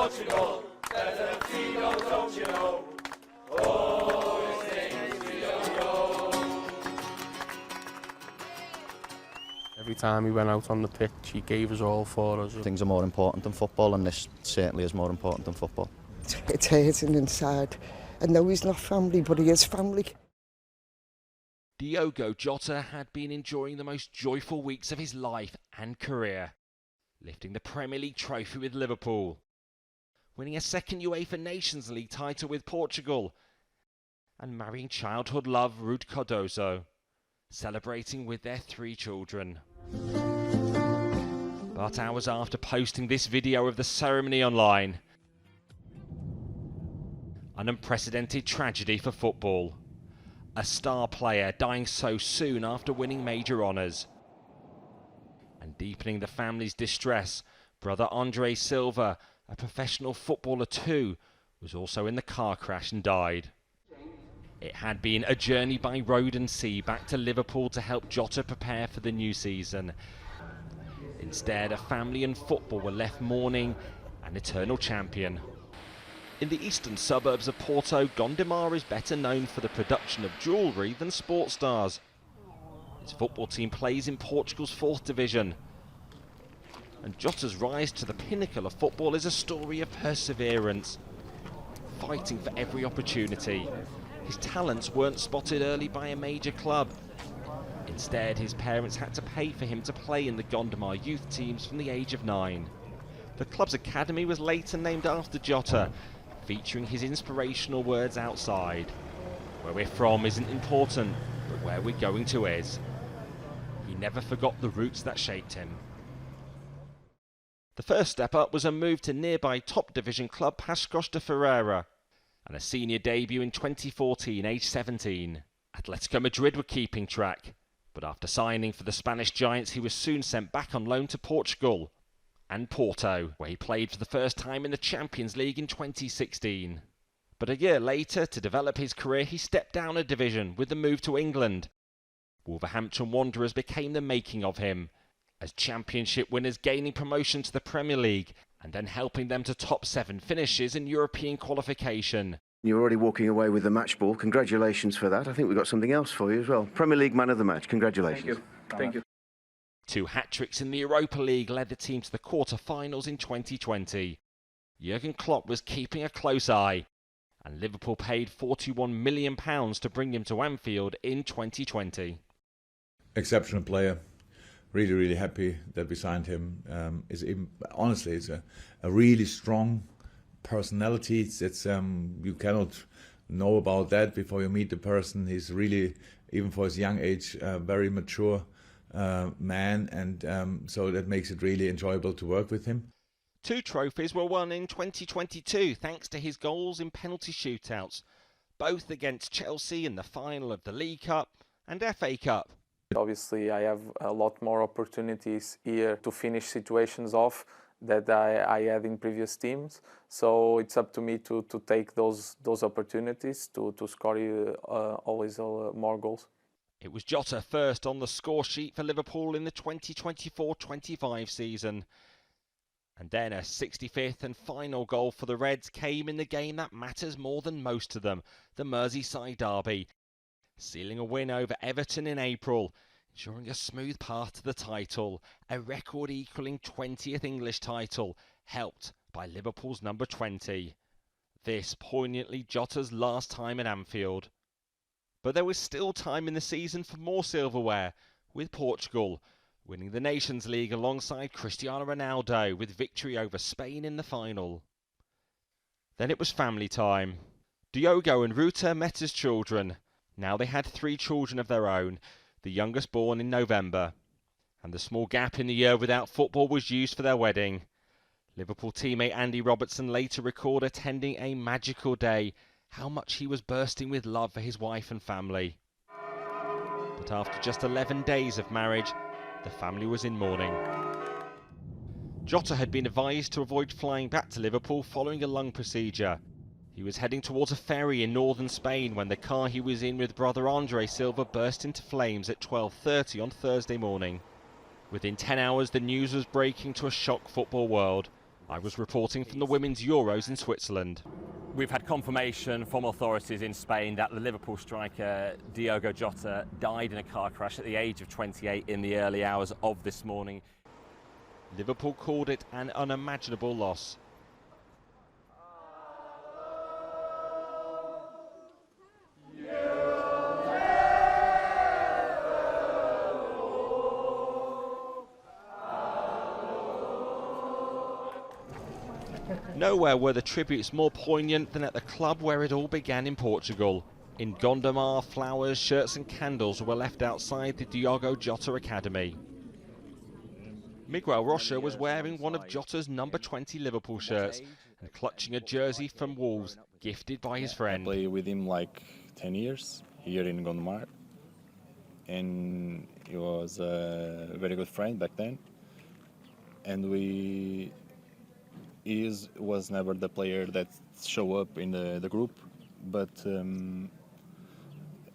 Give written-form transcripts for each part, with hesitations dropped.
Portugal, better than Figo, don't you know? Oh, his name is Diogo. Every time he went out on the pitch, he gave us all for us. Things are more important than football, and this certainly is more important than football. It's hurting inside. I know he's not family, but he is family. Diogo Jota had been enjoying the most joyful weeks of his life and career, lifting the Premier League trophy with Liverpool, winning a second UEFA Nations League title with Portugal, and marrying childhood love Ruud Cardoso, celebrating with their 3 children. But hours after posting this video of the ceremony online, an unprecedented tragedy for football. A star player dying so soon after winning major honours. And deepening the family's distress, brother Andre Silva, a professional footballer too, was also in the car crash and died. It had been a journey by road and sea back to Liverpool to help Jota prepare for the new season. Instead, a family and football were left mourning an eternal champion. In the eastern suburbs of Porto, Gondomar is better known for the production of jewellery than sports stars. His football team plays in Portugal's 4th division. And Jota's rise to the pinnacle of football is a story of perseverance, fighting for every opportunity. His talents weren't spotted early by a major club. Instead, his parents had to pay for him to play in the Gondomar youth teams from the age of 9. The club's academy was later named after Jota, featuring his inspirational words outside. Where we're from isn't important, but where we're going to is. He never forgot the roots that shaped him. The first step up was a move to nearby top division club Pascos de Ferreira, and a senior debut in 2014, aged 17. Atletico Madrid were keeping track, but after signing for the Spanish Giants, he was soon sent back on loan to Portugal and Porto, where he played for the first time in the Champions League in 2016. But a year later, to develop his career, he stepped down a division with the move to England. Wolverhampton Wanderers became the making of him, as Championship winners gaining promotion to the Premier League and then helping them to top 7 finishes in European qualification. You're already walking away with the match ball. Congratulations for that. I think we've got something else for you as well. Premier League man of the match. Congratulations. Thank you. Thank you. 2 hat-tricks in the Europa League led the team to the quarter-finals in 2020. Jurgen Klopp was keeping a close eye, and Liverpool paid £41 million to bring him to Anfield in 2020. Exceptional player. Really, really happy that we signed him. Honestly, it's a really strong personality. It's you cannot know about that before you meet the person. He's really, even for his young age, very mature man, and so that makes it really enjoyable to work with him. 2 trophies were won in 2022 thanks to his goals in penalty shootouts, both against Chelsea in the final of the League Cup and FA Cup. Obviously, I have a lot more opportunities here to finish situations off that I had in previous teams. So it's up to me to take those opportunities to score always more goals. It was Jota first on the score sheet for Liverpool in the 2024-25 season. And then a 65th and final goal for the Reds came in the game that matters more than most to them, the Merseyside derby, sealing a win over Everton in April, ensuring a smooth path to the title, a record equalling 20th English title, helped by Liverpool's number 20. This poignantly Jota's last time at Anfield. But there was still time in the season for more silverware, with Portugal winning the Nations League alongside Cristiano Ronaldo with victory over Spain in the final. Then it was family time. Diogo and Ruta met as children. Now they had 3 children of their own, the youngest born in November. And the small gap in the year without football was used for their wedding. Liverpool teammate Andy Robertson later recalled attending a magical day, how much he was bursting with love for his wife and family. But after just 11 days of marriage, the family was in mourning. Jota had been advised to avoid flying back to Liverpool following a lung procedure. He was heading towards a ferry in northern Spain when the car he was in with brother Andre Silva burst into flames at 12:30 on Thursday morning. Within 10 hours, the news was breaking to a shocked football world. I was reporting from the Women's Euros in Switzerland. We've had confirmation from authorities in Spain that the Liverpool striker Diogo Jota died in a car crash at the age of 28 in the early hours of this morning. Liverpool called it an unimaginable loss. Nowhere were the tributes more poignant than at the club where it all began in Portugal. In Gondomar, flowers, shirts and candles were left outside the Diogo Jota Academy. Miguel Rocha was wearing one of Jota's number 20 Liverpool shirts and clutching a jersey from Wolves, gifted by his friend. I played with him like 10 years here in Gondomar, and he was a very good friend back then. And he was never the player that showed up in the group, but in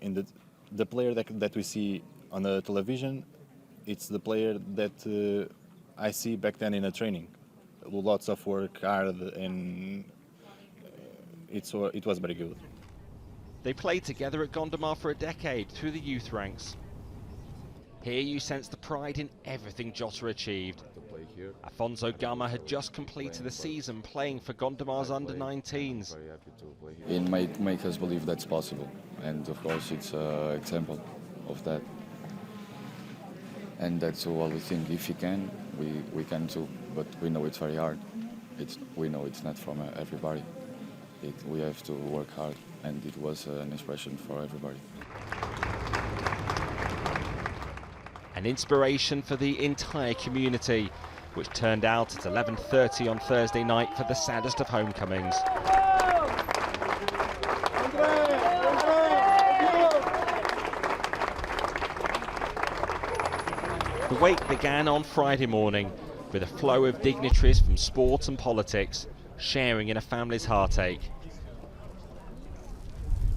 the player that we see on the television, it's the player that I see back then in a training. Lots of work, hard, and it was very good. They played together at Gondomar for a decade through the youth ranks. Here you sense the pride in everything Jota achieved. Afonso Gama had just completed the season playing for Gondomar's under-19s. It might make us believe that's possible, and of course it's an example of that. And that's what we think. If he can, we can too, but we know it's very hard. We know it's not from everybody. We have to work hard, and it was an inspiration for everybody. An inspiration for the entire community, which turned out at 11:30 on Thursday night for the saddest of homecomings. The wake began on Friday morning with a flow of dignitaries from sport and politics, sharing in a family's heartache.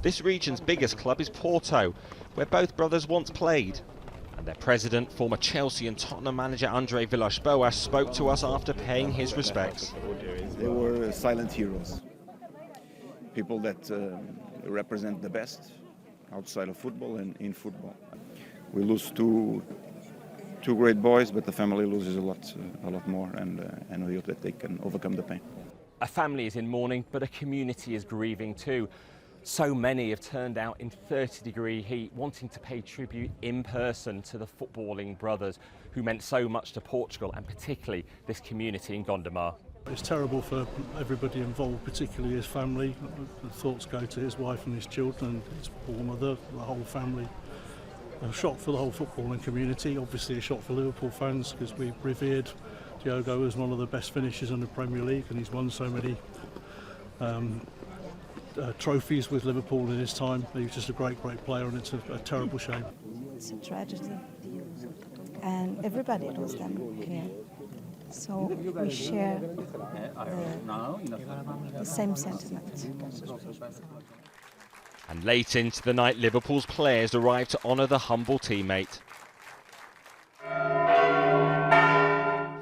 This region's biggest club is Porto, where both brothers once played. And their president, former Chelsea and Tottenham manager Andre Villas-Boas, spoke to us after paying his respects. They were silent heroes, people that represent the best outside of football and in football. We lose two great boys, but the family loses a lot more, and we hope that they can overcome the pain. A family is in mourning, but a community is grieving too. So many have turned out in 30-degree heat, wanting to pay tribute in person to the footballing brothers who meant so much to Portugal and particularly this community in Gondomar. It's terrible for everybody involved, particularly his family. The thoughts go to his wife and his children and his poor mother, the whole family. A shock for the whole footballing community, obviously a shock for Liverpool fans because we revered Diogo as one of the best finishers in the Premier League, and he's won so many trophies with Liverpool in his time. He was just a great player, and it's a terrible shame. It's a tragedy, and everybody knows them here. So we share the same sentiment. And late into the night, Liverpool's players arrived to honour the humble teammate.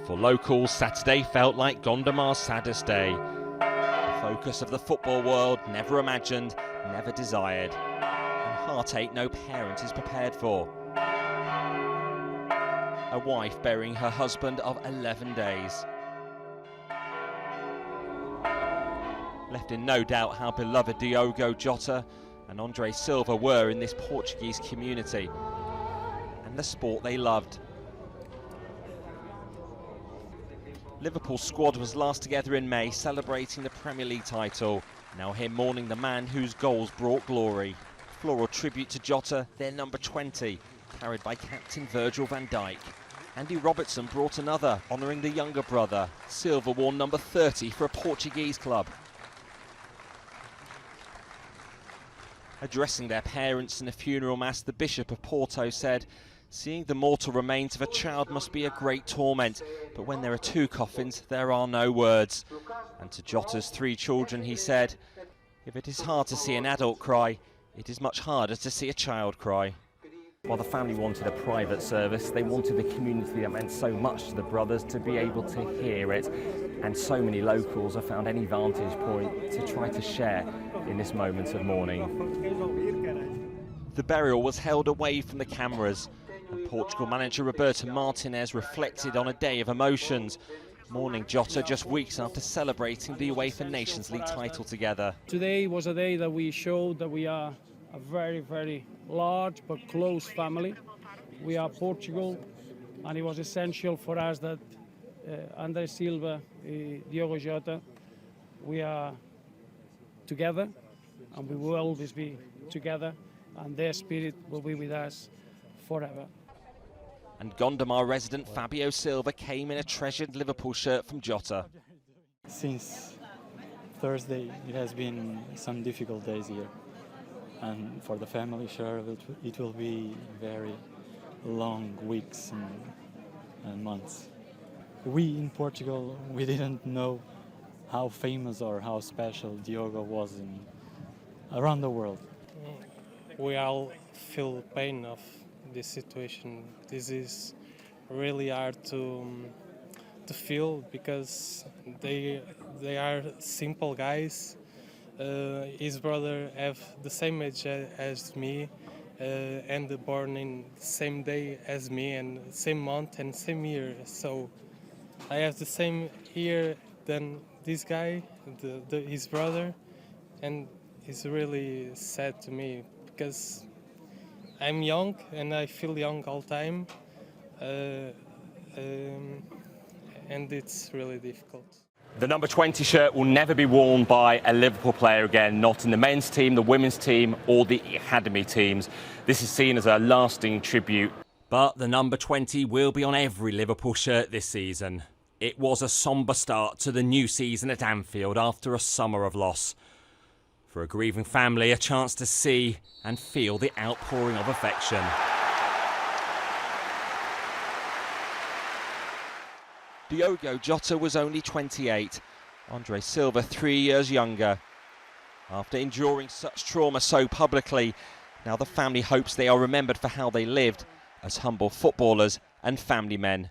For locals, Saturday felt like Gondomar's saddest day. The focus of the football world, never imagined, never desired. And heartache no parent is prepared for. A wife burying her husband of 11 days. Left in no doubt how beloved Diogo Jota and Andre Silva were in this Portuguese community, and the sport they loved. Liverpool's squad was last together in May, celebrating the Premier League title. Now here mourning the man whose goals brought glory. Floral tribute to Jota, their number 20, carried by captain Virgil van Dijk. Andy Robertson brought another, honouring the younger brother. Silva wore number 30 for a Portuguese club. Addressing their parents in a funeral mass, the Bishop of Porto said, "Seeing the mortal remains of a child must be a great torment, but when there are two coffins, there are no words." And to Jota's 3 children, he said, "If it is hard to see an adult cry, it is much harder to see a child cry." While the family wanted a private service, they wanted the community that meant so much to the brothers to be able to hear it. And so many locals have found any vantage point to try to share in this moment of mourning. The burial was held away from the cameras, and Portugal manager Roberto Martinez reflected on a day of emotions, mourning Jota just weeks after celebrating the UEFA Nations League title together. Today was a day that we showed that we are a very, very large but close family. We are Portugal, and it was essential for us that André Silva, Diogo Jota, we are together, and we will always be together, and their spirit will be with us forever. And Gondomar resident Fabio Silva came in a treasured Liverpool shirt from Jota. Since Thursday, it has been some difficult days here. And for the family, sure, it will be very long weeks and months. We in Portugal, we didn't know how famous or how special Diogo was around the world. We all feel the pain of this situation. This is really hard to feel because they are simple guys. His brother have the same age as me and born in the same day as me and same month and same year. So I have the same year than this guy, his brother, and it's really sad to me because I'm young and I feel young all the time, and it's really difficult. The number 20 shirt will never be worn by a Liverpool player again, not in the men's team, the women's team or the academy teams. This is seen as a lasting tribute. But the number 20 will be on every Liverpool shirt this season. It was a sombre start to the new season at Anfield after a summer of loss. For a grieving family, a chance to see and feel the outpouring of affection. Diogo Jota was only 28, André Silva 3 years younger. After enduring such trauma so publicly, now the family hopes they are remembered for how they lived as humble footballers and family men.